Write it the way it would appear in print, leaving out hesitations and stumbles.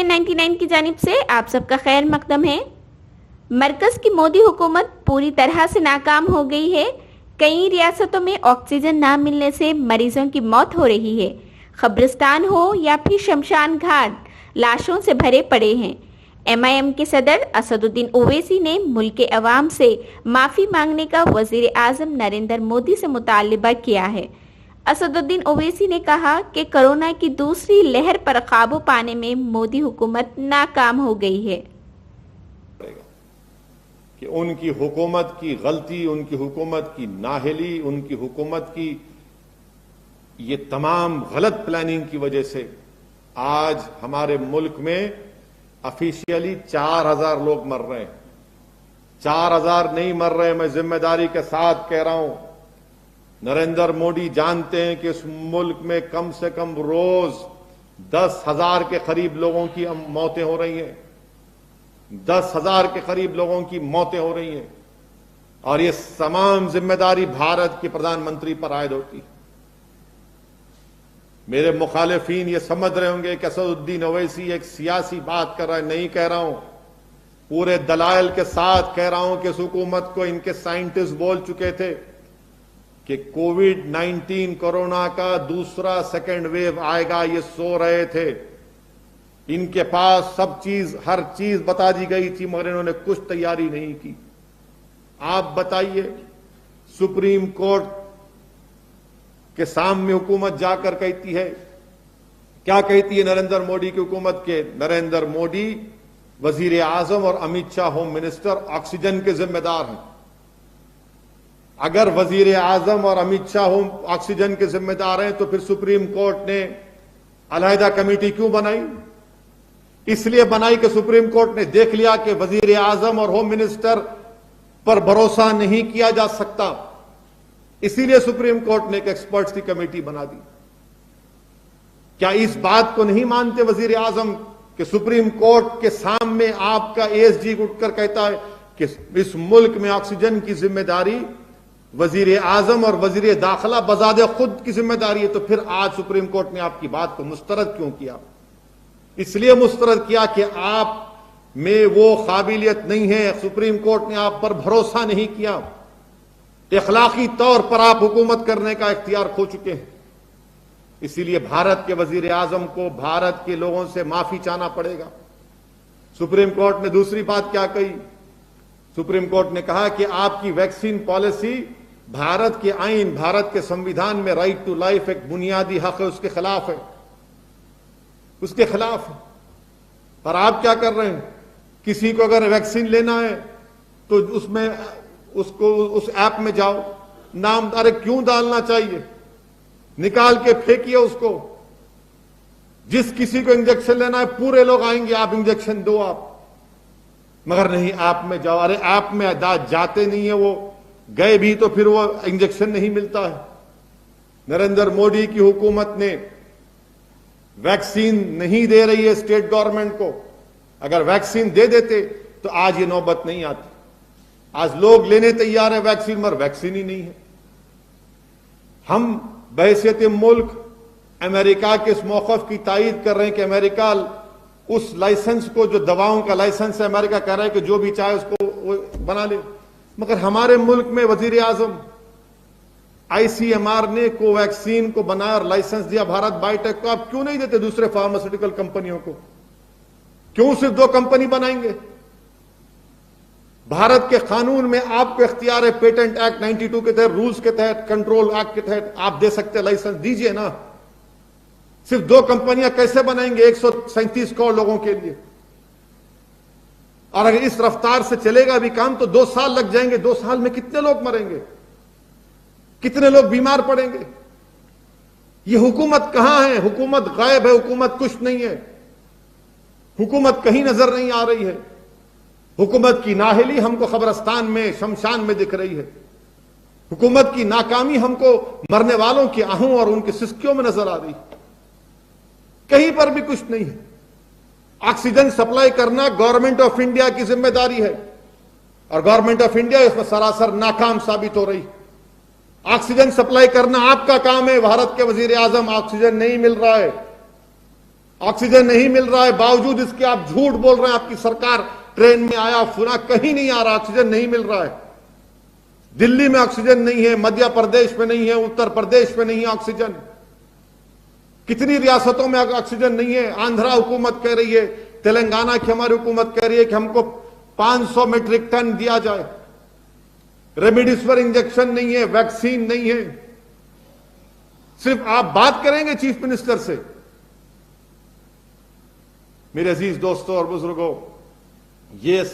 India 99 की जानिब से आप सबका खैर मकदम है। मरकज की मोदी हुकूमत पूरी तरह से नाकाम हो गई है। कई रियासतों में ऑक्सीजन ना मिलने से मरीजों की मौत हो रही है। कब्रिस्तान हो या फिर शमशान घाट लाशों से भरे पड़े हैं। MIM के सदर असदुद्दीन ओवैसी ने मुल्क के अवाम से माफ़ी मांगने का वज़ीर आज़म नरेंद्र मोदी से मुतालबा किया है। असदुद्दीन ओवैसी ने कहा कि कोरोना की दूसरी लहर पर काबू पाने में मोदी हुकूमत नाकाम हो गई है कि उनकी हुकूमत की गलती, उनकी हुकूमत की नाअहली, उनकी हुकूमत की ये तमाम गलत प्लानिंग की वजह से आज हमारे मुल्क में ऑफिशियली 4000 लोग मर रहे हैं। 4000 नहीं मर रहे, मैं जिम्मेदारी के साथ कह रहा हूं। नरेंद्र मोदी जानते हैं कि इस मुल्क में कम से कम रोज 10,000 के करीब लोगों की मौतें हो रही हैं। 10,000 के करीब लोगों की मौतें हो रही हैं और ये तमाम जिम्मेदारी भारत के प्रधानमंत्री पर आयद होती है। मेरे मुखालिफिन ये समझ रहे होंगे कि असदुद्दीन ओवैसी एक सियासी बात कर रहा है, नहीं कह रहा हूं। पूरे दलाइल के साथ कह रहा हूं कि इस हुकूमत को इनके साइंटिस्ट बोल चुके थे कि कोविड-19 कोरोना का दूसरा सेकेंड वेव आएगा, ये सो रहे थे। इनके पास सब चीज, हर चीज बता दी गई थी, मगर इन्होंने कुछ तैयारी नहीं की। आप बताइए, सुप्रीम कोर्ट के सामने हुकूमत जाकर कहती है, क्या कहती है नरेंद्र मोदी की हुकूमत के नरेंद्र मोदी वजीर आजम और Amit Shah home minister oxygen के जिम्मेदार हैं। अगर वजीर आजम और अमित शाह होम ऑक्सीजन के जिम्मेदार हैं तो फिर सुप्रीम कोर्ट ने अलहदा कमेटी क्यों बनाई? इसलिए बनाई कि सुप्रीम कोर्ट ने देख लिया कि वजीर आजम और होम मिनिस्टर पर भरोसा नहीं किया जा सकता, इसीलिए सुप्रीम कोर्ट ने एक एक्सपर्ट्स की कमेटी बना दी। क्या इस बात को नहीं मानते वजीर आजम कि सुप्रीम कोर्ट के सामने आपका ASG उठकर कहता है कि इस मुल्क में ऑक्सीजन की जिम्मेदारी वजीर आजम और वजीर दाखिला बजादे खुद की जिम्मेदारी है, तो फिर आज सुप्रीम कोर्ट ने आपकी बात को मुस्तरद क्यों किया? इसलिए मुस्तरद किया कि आप में वो काबिलियत नहीं है, सुप्रीम कोर्ट ने आप पर भरोसा नहीं किया, इखलाकी तौर पर आप हुकूमत करने का इख्तियार खो चुके हैं। इसीलिए भारत के वजीर आजम को भारत के लोगों से माफी चाहना पड़ेगा। सुप्रीम कोर्ट ने दूसरी बात क्या कही? सुप्रीम कोर्ट ने कहा कि आपकी वैक्सीन पॉलिसी भारत के आईन, भारत के संविधान में राइट टू लाइफ एक बुनियादी हक है, उसके खिलाफ है, उसके खिलाफ है। पर आप क्या कर रहे हैं? किसी को अगर वैक्सीन लेना है तो उसमें उसको उस ऐप में जाओ, नाम, अरे क्यों डालना चाहिए? निकाल के फेंकिए उसको। जिस किसी को इंजेक्शन लेना है पूरे लोग आएंगे, आप इंजेक्शन दो आप, मगर नहीं ऐप में जाओ। अरे ऐप में जाते नहीं है, वो गए भी तो फिर वो इंजेक्शन नहीं मिलता है। नरेंद्र मोदी की हुकूमत ने वैक्सीन नहीं दे रही है स्टेट गवर्नमेंट को। अगर वैक्सीन दे देते तो आज ये नौबत नहीं आती। आज लोग लेने तैयार है वैक्सीन, मगर वैक्सीन ही नहीं है। हम बहैसियत मुल्क अमेरिका के इस मौक़िफ़ की तायीद कर रहे हैं कि अमेरिका उस लाइसेंस को, जो दवाओं का लाइसेंस है, अमेरिका कह रहा है कि जो भी चाहे उसको बना ले। मगर हमारे मुल्क में वजीर आजम ICMR ने कोवैक्सीन को बनाया और लाइसेंस दिया भारत बायोटेक को। आप क्यों नहीं देते दूसरे फार्मास्यूटिकल कंपनियों को? क्यों सिर्फ 2 कंपनी बनाएंगे? भारत के कानून में आपको इख्तियार है, पेटेंट एक्ट 92 के तहत, रूल्स के तहत, कंट्रोल एक्ट के तहत आप दे सकते हैं लाइसेंस, दीजिए ना। सिर्फ 2 कंपनियां कैसे बनाएंगे 137 करोड़ लोगों के लिए? और अगर इस रफ्तार से चलेगा भी काम तो 2 साल लग जाएंगे। 2 साल में कितने लोग मरेंगे, कितने लोग बीमार पड़ेंगे? ये हुकूमत कहां है? हुकूमत गायब है, हुकूमत कुछ नहीं है, हुकूमत कहीं नजर नहीं आ रही है। हुकूमत की नाअहली हमको कब्रिस्तान में, शमशान में दिख रही है। हुकूमत की नाकामी हमको मरने वालों की आहों और उनकी सिसकियों में नजर आ रही है। कहीं पर भी कुछ नहीं है। ऑक्सीजन सप्लाई करना गवर्नमेंट ऑफ इंडिया की जिम्मेदारी है और गवर्नमेंट ऑफ इंडिया इसमें सरासर नाकाम साबित हो रही। ऑक्सीजन सप्लाई करना आपका काम है। भारत के वजीर आजम, ऑक्सीजन नहीं मिल रहा है, ऑक्सीजन नहीं मिल रहा है, बावजूद इसके आप झूठ बोल रहे हैं आपकी सरकार ट्रेन में आया फुना, कहीं नहीं आ रहा, ऑक्सीजन नहीं मिल रहा है। दिल्ली में ऑक्सीजन नहीं है, मध्य प्रदेश में नहीं है, उत्तर प्रदेश में नहीं है ऑक्सीजन, कितनी रियासतों में ऑक्सीजन नहीं है। आंध्रा हुकूमत कह रही है, तेलंगाना की हमारी हुकूमत कह रही है कि हमको 500 मीट्रिक टन दिया जाए। रेमडेसिविर इंजेक्शन नहीं है, वैक्सीन नहीं है। सिर्फ आप बात करेंगे चीफ मिनिस्टर से। मेरे अजीज दोस्तों और बुजुर्गों, ये